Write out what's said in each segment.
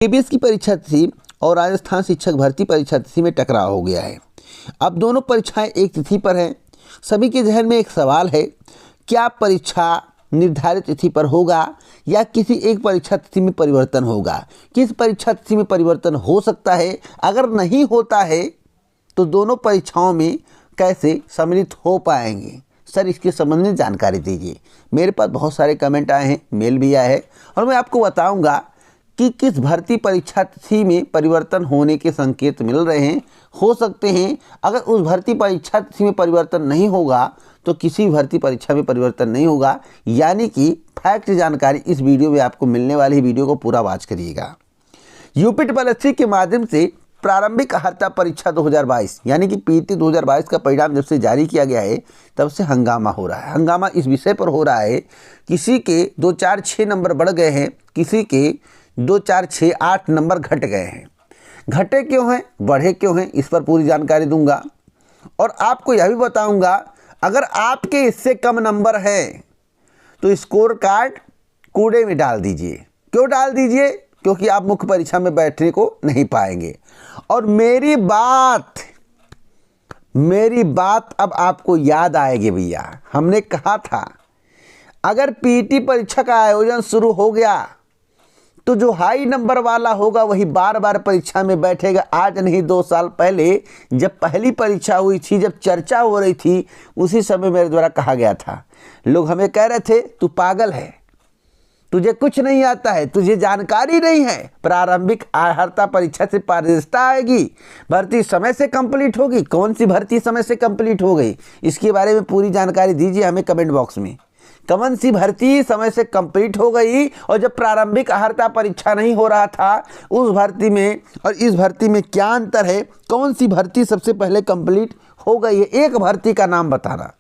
KBS की परीक्षा तिथि और राजस्थान शिक्षक भर्ती परीक्षा तिथि में टकराव हो गया है। अब दोनों परीक्षाएं एक तिथि पर हैं। सभी के जहन में एक सवाल है, क्या परीक्षा निर्धारित तिथि पर होगा या किसी एक परीक्षा तिथि में परिवर्तन होगा? किस परीक्षा तिथि में परिवर्तन हो सकता है? अगर नहीं होता है तो दोनों परीक्षाओं में कैसे सम्मिलित हो पाएंगे? सर, इसके संबंध में जानकारी दीजिए। मेरे पास बहुत सारे कमेंट आए हैं, मेल भी आया है और मैं आपको बताऊंगा कि किस भर्ती परीक्षा तिथि में परिवर्तन होने के संकेत मिल रहे हैं, हो सकते हैं। अगर उस भर्ती परीक्षा तिथि में परिवर्तन नहीं होगा तो किसी भर्ती परीक्षा में परिवर्तन नहीं होगा। यानी कि फैक्ट जानकारी इस वीडियो में आपको मिलने वाली है। वीडियो को पूरा वॉच करिएगा। यूपी ट्रिपल के माध्यम से प्रारंभिक अर्हता परीक्षा 2022 यानी कि पीटी 2022 का परिणाम जब से जारी किया गया है तब से हंगामा हो रहा है। हंगामा इस विषय पर हो रहा है, किसी के 2, 4, 6 नंबर बढ़ गए हैं, किसी के 2, 4, 6, 8 नंबर घट गए हैं। घटे क्यों हैं, बढ़े क्यों हैं, इस पर पूरी जानकारी दूंगा। और आपको यह भी बताऊंगा, अगर आपके इससे कम नंबर हैं तो स्कोर कार्ड कूड़े में डाल दीजिए। क्यों डाल दीजिए? क्योंकि आप मुख्य परीक्षा में बैठने को नहीं पाएंगे। और मेरी बात अब आपको याद आएगी भैया। हमने कहा था अगर पीटी परीक्षा का आयोजन शुरू हो गया तो जो हाई नंबर वाला होगा वही बार बार परीक्षा में बैठेगा। आज नहीं 2 साल पहले जब पहली परीक्षा हुई थी, जब चर्चा हो रही थी, उसी समय मेरे द्वारा कहा गया था। लोग हमें कह रहे थे तू पागल है, तुझे कुछ नहीं आता है, तुझे जानकारी नहीं है। प्रारंभिक अर्हता परीक्षा से पारदर्शिता आएगी, भर्ती समय से कंप्लीट होगी। कौन सी भर्ती समय से कंप्लीट हो गई, इसके बारे में पूरी जानकारी दीजिए हमें कमेंट बॉक्स में। कौन सी भर्ती समय से कंप्लीट हो गई और जब प्रारंभिक अर्हता परीक्षा नहीं हो रहा था उस भर्ती में और इस भर्ती में क्या अंतर है? कौन सी भर्ती सबसे पहले कंप्लीट हो गई है? एक भर्ती का नाम बताना।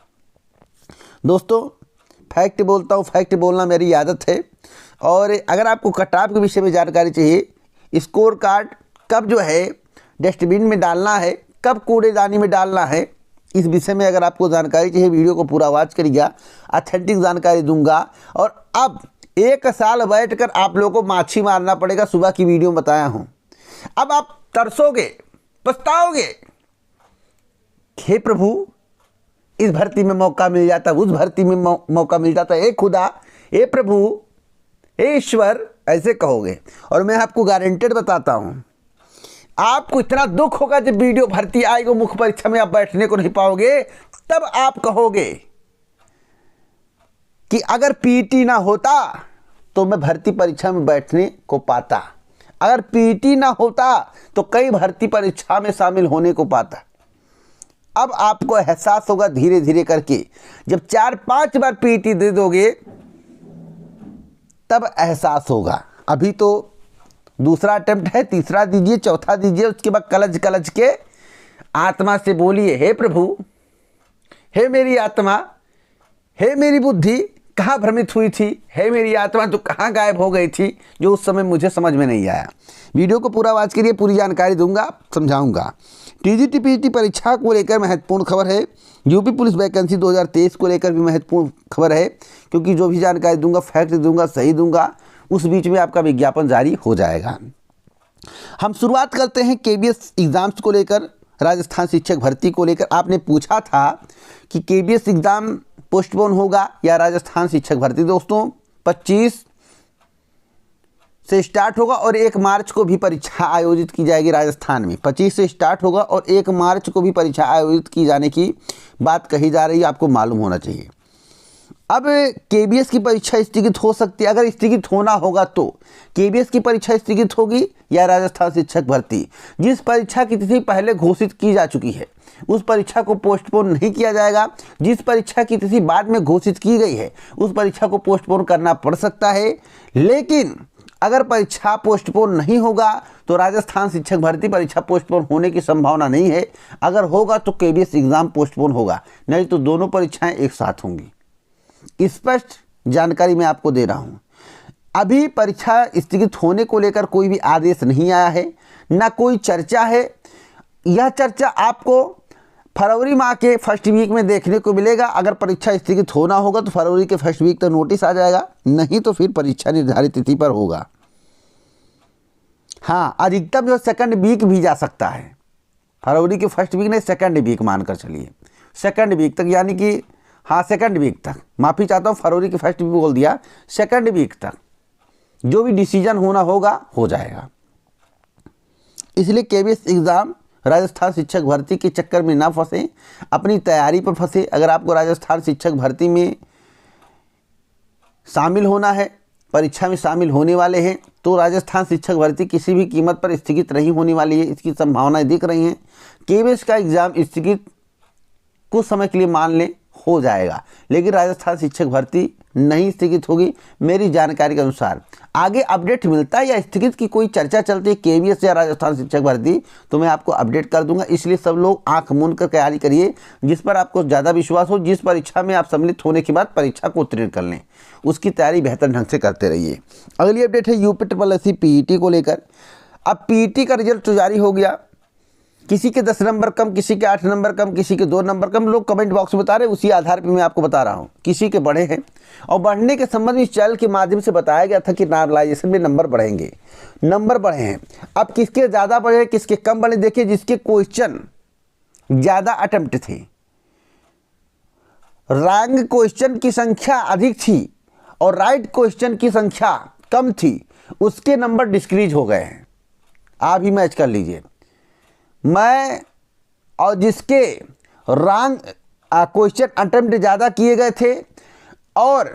दोस्तों, फैक्ट बोलता हूँ, फैक्ट बोलना मेरी आदत है। और अगर आपको कट-ऑफ के विषय में जानकारी चाहिए, स्कोर कार्ड कब जो है डस्टबिन में डालना है, कब कूड़ेदानी में डालना है, इस विषय में अगर आपको जानकारी चाहिए वीडियो को पूरा वॉच करिएगा। ऑथेंटिक जानकारी दूंगा। और अब 1 साल बैठकर आप लोगों को माछी मारना पड़ेगा। सुबह की वीडियो में बताया हूँ। अब आप तरसोगे, पछताओगे, हे प्रभु इस भर्ती में मौका मिल जाता, उस भर्ती में मौका मिल जाता, हे खुदा, हे प्रभु, हे ईश्वर, ऐसे कहोगे। और मैं आपको गारंटेड बताता हूँ, आपको इतना दुख होगा जब वीडियो भर्ती आएगी, मुख्य परीक्षा में आप बैठने को नहीं पाओगे, तब आप कहोगे कि अगर पीटी ना होता तो मैं भर्ती परीक्षा में बैठने को पाता, अगर पीटी ना होता तो कई भर्ती परीक्षा में शामिल होने को पाता। अब आपको एहसास होगा धीरे धीरे करके, जब 4-5 बार पीटी दे दोगे तब एहसास होगा। अभी तो दूसरा अटेम्प्ट है, तीसरा दीजिए, चौथा दीजिए, उसके बाद कलज के आत्मा से बोलिए, हे प्रभु, हे मेरी आत्मा, हे मेरी बुद्धि कहाँ भ्रमित हुई थी, हे मेरी आत्मा तो कहाँ गायब हो गई थी, जो उस समय मुझे समझ में नहीं आया। वीडियो को पूरा वॉच करिए, पूरी जानकारी दूंगा, समझाऊंगा। टीजीटी पीटी परीक्षा को लेकर महत्वपूर्ण खबर है। यूपी पुलिस वैकेंसी 2023 को लेकर भी महत्वपूर्ण खबर है, क्योंकि जो भी जानकारी दूंगा फैक्ट दूंगा, सही दूंगा, उस बीच में आपका विज्ञापन जारी हो जाएगा। हम शुरुआत करते हैं केबीएस एग्जाम्स को लेकर, राजस्थान शिक्षक भर्ती को लेकर। आपने पूछा था कि केबीएस एग्जाम पोस्टपोन होगा या राजस्थान शिक्षक भर्ती। दोस्तों, 25 से स्टार्ट होगा और 1 मार्च को भी परीक्षा आयोजित की जाएगी राजस्थान में। 25 से स्टार्ट होगा और 1 मार्च को भी परीक्षा आयोजित की जाने की बात कही जा रही है, आपको मालूम होना चाहिए। अब केबीएस की परीक्षा स्थगित हो सकती है। अगर स्थगित होना होगा तो केबीएस की परीक्षा स्थगित होगी या राजस्थान शिक्षक भर्ती। जिस परीक्षा की तिथि पहले घोषित की जा चुकी है उस परीक्षा को पोस्टपोन नहीं किया जाएगा। जिस परीक्षा की तिथि बाद में घोषित की गई है उस परीक्षा को पोस्टपोन करना पड़ सकता है। लेकिन अगर परीक्षा पोस्टपोन नहीं होगा तो राजस्थान शिक्षक भर्ती परीक्षा पोस्टपोन होने की संभावना नहीं है। अगर होगा तो केबीएस एग्जाम पोस्टपोन होगा, नहीं तो दोनों परीक्षाएं एक साथ होंगी। स्पष्ट जानकारी मैं आपको दे रहा हूं। अभी परीक्षा स्थगित होने को लेकर कोई भी आदेश नहीं आया है, ना कोई चर्चा है। यह चर्चा आपको फरवरी माह के फर्स्ट वीक में देखने को मिलेगा। अगर परीक्षा स्थगित होना होगा तो फरवरी के फर्स्ट वीक तक नोटिस आ जाएगा, नहीं तो फिर परीक्षा निर्धारित तिथि पर होगा। हाँ, अधिकतम जो सेकंड वीक भी जा सकता है, फरवरी के फर्स्ट वीक नहीं, सेकंड वीक मानकर चलिए, सेकंड वीक तक, यानी कि हाँ सेकंड वीक तक, माफ़ी चाहता हूँ फरवरी के फर्स्ट वीक बोल दिया, सेकंड वीक तक जो भी डिसीजन होना होगा हो जाएगा। इसलिए केबीएस एग्ज़ाम राजस्थान शिक्षक भर्ती के चक्कर में ना फंसे, अपनी तैयारी पर फंसे। अगर आपको राजस्थान शिक्षक भर्ती में शामिल होना है, परीक्षा में शामिल होने वाले हैं, तो राजस्थान शिक्षक भर्ती किसी भी कीमत पर स्थगित नहीं होने वाली है, इसकी संभावनाएं दिख रही हैं। केबीएस का एग्ज़ाम स्थगित कुछ समय के लिए मान लें हो जाएगा, लेकिन राजस्थान शिक्षक भर्ती नहीं स्थगित होगी मेरी जानकारी के अनुसार। आगे अपडेट मिलता है या स्थगित की कोई चर्चा चलती है केबीएस या राजस्थान शिक्षक भर्ती, तो मैं आपको अपडेट कर दूंगा। इसलिए सब लोग आंख मूंद कर तैयारी करिए, जिस पर आपको ज़्यादा विश्वास हो, जिस परीक्षा में आप सम्मिलित होने के बाद परीक्षा को उत्तीर्ण कर लें, उसकी तैयारी बेहतर ढंग से करते रहिए। अगली अपडेट है यूपीएससी पीईटी को लेकर। अब पीईटी का रिजल्ट तो जारी हो गया, किसी के 10 नंबर कम, किसी के 8 नंबर कम, किसी के 2 नंबर कम, लोग कमेंट बॉक्स में बता रहे हैं, उसी आधार पर मैं आपको बता रहा हूं। किसी के बढ़े हैं, और बढ़ने के संबंध में इस चैनल के माध्यम से बताया गया था कि नॉर्मलाइजेशन में नंबर बढ़ेंगे, नंबर बढ़े हैं। अब किसके ज़्यादा बढ़े, किसके कम बढ़े, देखिए जिसके क्वेश्चन ज़्यादा अटेम्प्ट थे, रैंक क्वेश्चन की संख्या अधिक थी और राइट क्वेश्चन की संख्या कम थी, उसके नंबर डिस्क्रीज हो गए हैं। आप ही मैच कर लीजिए। मैं और जिसके रैंक क्वेश्चन अटेम्प्ट ज़्यादा किए गए थे और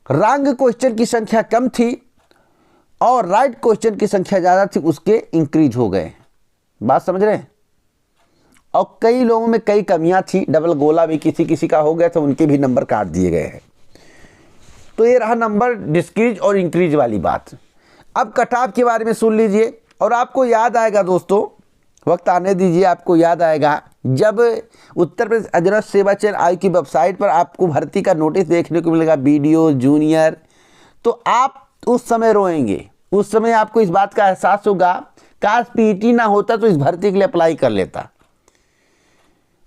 रैंक क्वेश्चन की संख्या कम थी और राइट क्वेश्चन की संख्या ज़्यादा थी, उसके इंक्रीज हो गए। बात समझ रहे हैं? और कई लोगों में कई कमियां थी, डबल गोला भी किसी किसी का हो गया था, उनके भी नंबर काट दिए गए हैं। तो ये रहा नंबर डिस्क्रीज और इंक्रीज वाली बात। अब कट ऑफ के बारे में सुन लीजिए, और आपको याद आएगा दोस्तों, वक्त आने दीजिए, आपको याद आएगा जब उत्तर प्रदेश अधीनस्थ सेवा चयन आयोग की वेबसाइट पर आपको भर्ती का नोटिस देखने को मिलेगा, बीडीओ जूनियर, तो आप उस समय रोएंगे। उस समय आपको इस बात का एहसास होगा, काश पीईटी ना होता तो इस भर्ती के लिए अप्लाई कर लेता।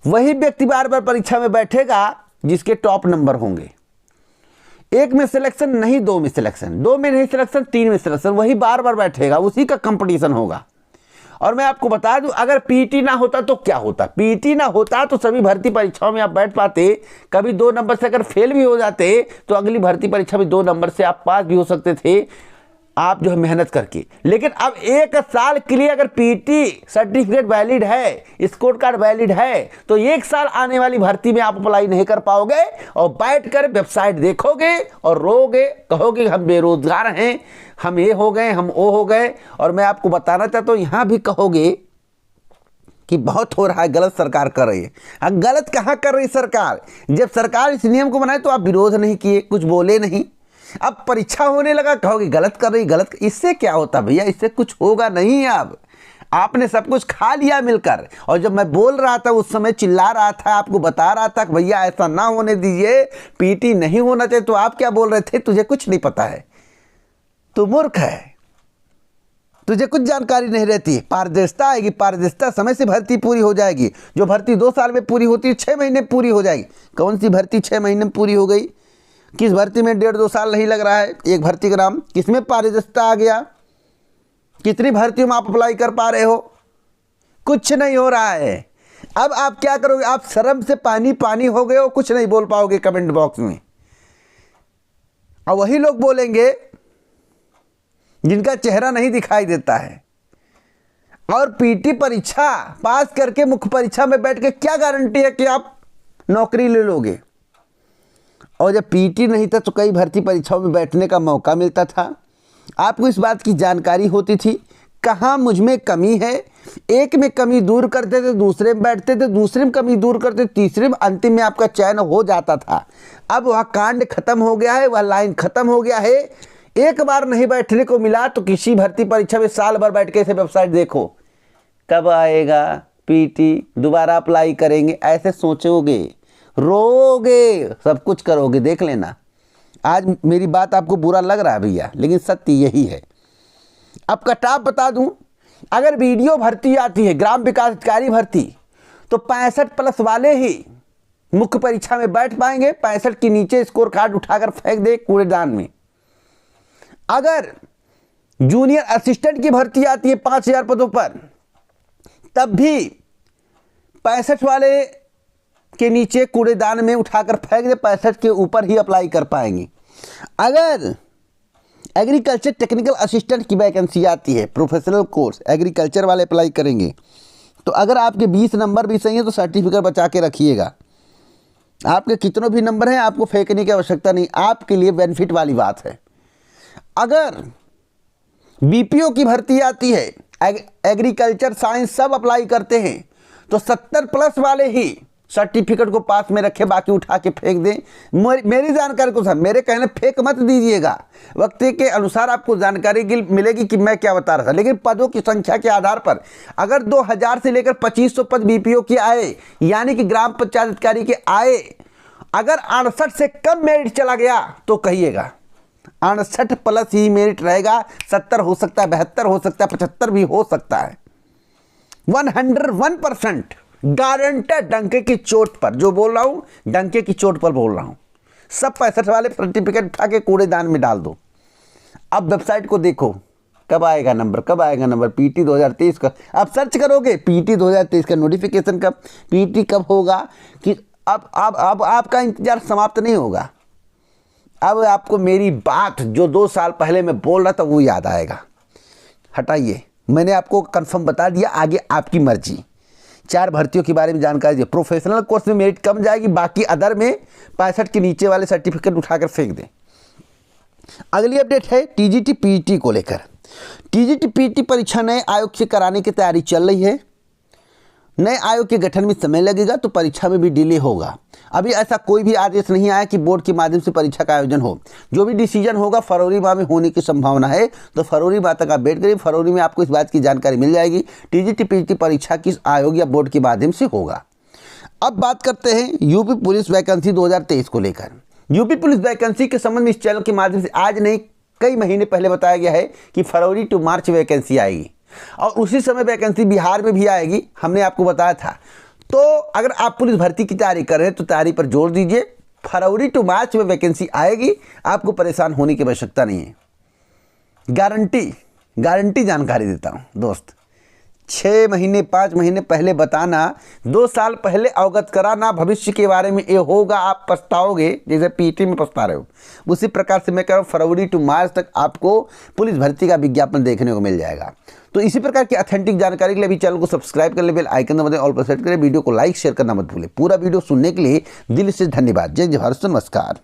वही व्यक्ति बार बार परीक्षा में बैठेगा जिसके टॉप नंबर होंगे। एक में सिलेक्शन नहीं, दो में सिलेक्शन, दो में नहीं सिलेक्शन, तीन में सिलेक्शन, वही बार बार बैठेगा, उसी का कंपटीशन होगा। और मैं आपको बता दूं, अगर पीईटी ना होता तो क्या होता, पीईटी ना होता तो सभी भर्ती परीक्षाओं में आप बैठ पाते। कभी 2 नंबर से अगर फेल भी हो जाते तो अगली भर्ती परीक्षा में 2 नंबर से आप पास भी हो सकते थे, आप जो है मेहनत करके। लेकिन अब 1 साल के लिए अगर पीईटी सर्टिफिकेट वैलिड है, स्कोर कार्ड वैलिड है, तो 1 साल आने वाली भर्ती में आप अप्लाई नहीं कर पाओगे और बैठकर वेबसाइट देखोगे और रोगे, कहोगे हम बेरोजगार हैं, हम ये हो गए, हम वो हो गए। और मैं आपको बताना चाहता हूँ, यहाँ भी कहोगे कि बहुत हो रहा है, गलत सरकार कर रही है। गलत कहाँ कर रही सरकार? जब सरकार इस नियम को बनाए तो आप विरोध नहीं किए, कुछ बोले नहीं। अब परीक्षा होने लगा, कहोगे गलत कर रही, गलत। इससे क्या होता भैया? इससे कुछ होगा नहीं। अब आपने सब कुछ खा लिया मिलकर। और जब मैं बोल रहा था उस समय चिल्ला रहा था, आपको बता रहा था कि भैया ऐसा ना होने दीजिए, पीईटी नहीं होना चाहिए, तो आप क्या बोल रहे थे? तुझे कुछ नहीं पता है, तू मूर्ख है, तुझे कुछ जानकारी नहीं रहती। पारदर्शिता आएगी, पारदर्शिता समय से भर्ती पूरी हो जाएगी। जो भर्ती 2 साल में पूरी होती है 6 महीने में पूरी हो जाएगी। कौन सी भर्ती 6 महीने में पूरी हो गई? किस भर्ती में 1.5-2 साल नहीं लग रहा है? एक भर्ती का नाम, किसमें पारदर्शिता आ गया? कितनी भर्तियों में आप अप्लाई कर पा रहे हो? कुछ नहीं हो रहा है। अब आप क्या करोगे? आप शर्म से पानी पानी हो गए हो, कुछ नहीं बोल पाओगे कमेंट बॉक्स में। और वही लोग बोलेंगे जिनका चेहरा नहीं दिखाई देता है। और पीटी परीक्षा पास करके मुख्य परीक्षा में बैठ के क्या गारंटी है कि आप नौकरी ले लोगे? और जब पीटी नहीं था तो कई भर्ती परीक्षाओं में बैठने का मौका मिलता था, आपको इस बात की जानकारी होती थी कहाँ मुझ में कमी है। एक में कमी दूर करते थे, दूसरे में बैठते थे, दूसरे में कमी दूर करते, तीसरे में, अंतिम में आपका चयन हो जाता था। अब वह कांड खत्म हो गया है, वह लाइन खत्म हो गया है। एक बार नहीं बैठने को मिला तो किसी भर्ती परीक्षा में साल भर बैठ के ऐसे वेबसाइट देखो, कब आएगा पीटी, दोबारा अप्लाई करेंगे, ऐसे सोचोगे, रोगे, सब कुछ करोगे। देख लेना, आज मेरी बात आपको बुरा लग रहा है भैया, लेकिन सत्य यही है। अब कटाप बता दूं, अगर वीडियो भर्ती आती है, ग्राम विकास अधिकारी भर्ती, तो 65+ वाले ही मुख्य परीक्षा में बैठ पाएंगे। 65 के नीचे स्कोर कार्ड उठाकर फेंक दे कूड़ेदान में। अगर जूनियर असिस्टेंट की भर्ती आती है 5,000 पदों पर, तब भी 65 वाले के नीचे कूड़ेदान में उठाकर फेंक दे, 65 के ऊपर ही अप्लाई कर पाएंगे। अगर एग्रीकल्चर टेक्निकल असिस्टेंट की वैकेंसी आती है, प्रोफेशनल कोर्स एग्रीकल्चर वाले अप्लाई करेंगे, तो अगर आपके 20 नंबर भी सही है तो सर्टिफिकेट बचा के रखिएगा। आपके कितनों भी नंबर हैं, आपको फेंकने की आवश्यकता नहीं, आपके लिए बेनिफिट वाली बात है। अगर बीपीओ की भर्ती आती है, एग्रीकल्चर साइंस सब अप्लाई करते हैं, तो 70 प्लस वाले ही सर्टिफिकेट को पास में रखे, बाकी उठा के फेंक दें। मेरी जानकारी को सर, मेरे कहने फेंक मत दीजिएगा, वक्त के अनुसार आपको जानकारी मिलेगी कि मैं क्या बता रहा था। लेकिन पदों की संख्या के आधार पर अगर 2000 से लेकर 2500 पद बीपीओ के आए, यानी कि ग्राम पंचायत अधिकारी के आए, अगर 68 से कम मेरिट चला गया तो कहिएगा 68 प्लस ही मेरिट रहेगा, 70 हो सकता है, 72 हो सकता है, 75 भी हो सकता है। 101% गारंटेड, डंके की चोट पर जो बोल रहा हूं, डंके की चोट पर बोल रहा हूं। सब 65 वाले सर्टिफिकेट उठा के कूड़ेदान में डाल दो। अब वेबसाइट को देखो, कब आएगा नंबर, कब आएगा नंबर, पीटी 2023 का। अब सर्च करोगे पीटी 2023 का नोटिफिकेशन कब, पीटी कब होगा, कि अब आपका इंतजार समाप्त नहीं होगा। अब आपको मेरी बात जो 2 साल पहले मैं बोल रहा था वो याद आएगा। हटाइए, मैंने आपको कंफर्म बता दिया, आगे आपकी मर्जी। 4 भर्तियों के बारे में जानकारी दी। प्रोफेशनल कोर्स में मेरिट कम जाएगी, बाकी अदर में 65 के नीचे वाले सर्टिफिकेट उठाकर फेंक दें। अगली अपडेट है टीजीटी पीटी को लेकर। टीजीटी पीटी परीक्षा नए आयोग से कराने की तैयारी चल रही है। नए आयोग के गठन में समय लगेगा तो परीक्षा में भी डिले होगा। अभी ऐसा कोई भी आदेश नहीं आया कि बोर्ड के माध्यम से परीक्षा का आयोजन हो। जो भी डिसीजन होगा फरवरी माह में होने की संभावना है, तो फरवरी माह तक आप वेट करिए। फरवरी में आपको इस बात की जानकारी मिल जाएगी टीजीटी पीटी परीक्षा किस आयोग या बोर्ड के माध्यम से होगा। अब बात करते हैं यूपी पुलिस वैकेंसी 2023 को लेकर। यूपी पुलिस वैकेंसी के संबंध में इस चैनल के माध्यम से आज नहीं कई महीने पहले बताया गया है कि फरवरी टू मार्च वैकेंसी आएगी, और उसी समय वैकेंसी बिहार में भी आएगी, हमने आपको बताया था। तो अगर आप पुलिस भर्ती की तैयारी कर रहे हैं तो तैयारी पर जोर दीजिए। फरवरी टू मार्च में वैकेंसी आएगी, आपको परेशान होने की आवश्यकता नहीं है। गारंटी जानकारी देता हूं दोस्त। 6 महीने 5 महीने पहले बताना, 2 साल पहले अवगत कराना, भविष्य के बारे में ये होगा, आप पछताओगे जैसे पीटी में पछता रहे हो। उसी प्रकार से मैं कह रहा हूँ फरवरी टू मार्च तक आपको पुलिस भर्ती का विज्ञापन देखने को मिल जाएगा। तो इसी प्रकार की ऑथेंटिक जानकारी के लिए अभी चैनल को सब्सक्राइब कर ले, बेल आइकन दबाएं, ऑल पर सेट करें, वीडियो को लाइक शेयर करना मत भूलें। पूरा वीडियो सुनने के लिए दिल से धन्यवाद। जय जवाहर, नमस्कार।